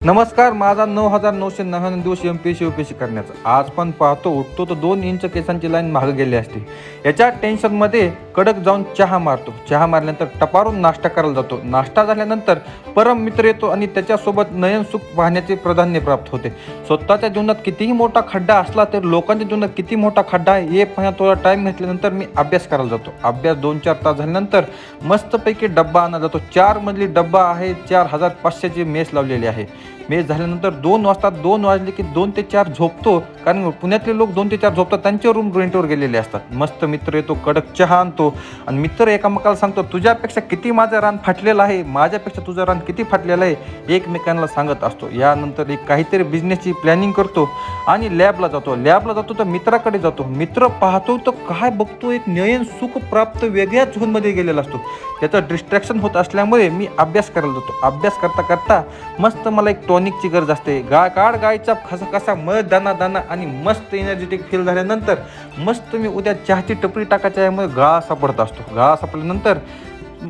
नमस्कार. माझा 9,999 दिवस एमपीएससी यूपीएससी करण्याचा. आज पण पाहतो उठतो तर 2 इंच केसांची लाईन मागे गेली असते. याच्या टेन्शनमध्ये कडक जाऊन चहा मारतो. चहा मारल्यानंतर टपारून नाश्ता करायला जातो. नाश्ता झाल्यानंतर परम मित्र येतो आणि त्याच्यासोबत नयनसुख पाहण्याचे प्राधान्य प्राप्त होते. स्वतःच्या जीवनात कितीही मोठा खड्डा असला तर लोकांच्या जीवनात किती मोठा खड्डा आहे हे पाहण्यात थोडा टाईम घेतल्यानंतर मी अभ्यास करायला जातो. अभ्यास 2-4 तास झाल्यानंतर मस्तपैकी डब्बा आणला जातो. 4 मजली डब्बा आहे. 4,500ची मेस लावलेली आहे. मेस झाल्यानंतर 2 वाजता 2 वाजले की 2 ते 4 झोपतो. कारण पुण्यातले लोक 2 ते 4 झोपतात. त्यांचे रूम रेंटवर गेलेले असतात. मस्त मित्र येतो, कडक चहा आणतो आणि मित्र एकामेकाला सांगतो, तुझ्यापेक्षा किती माझं रान फाटलेलं आहे, माझ्यापेक्षा तुझं रान किती फाटलेलं आहे, एकमेकांना सांगत असतो. यानंतर एक काहीतरी बिझनेसची प्लॅनिंग करतो आणि लॅबला जातो तर मित्राकडे जातो. मित्र पाहतो तर काय बघतो, एक नयन सुख प्राप्त वेगळ्याच झोनमध्ये गेलेला असतो. त्याचं डिस्ट्रॅक्शन होत असल्यामुळे मी अभ्यास करायला जातो. अभ्यास करता करता मस्त मला एक टॉनिकची गरज असते. गायचा कसा मध दाना आणि मस्त एनर्जेटिक फील झाल्यानंतर मस्त मी उद्या चहाची टपरी टाकायच्या यामुळे गाळा सापडत असतो. गाळा सापडल्यानंतर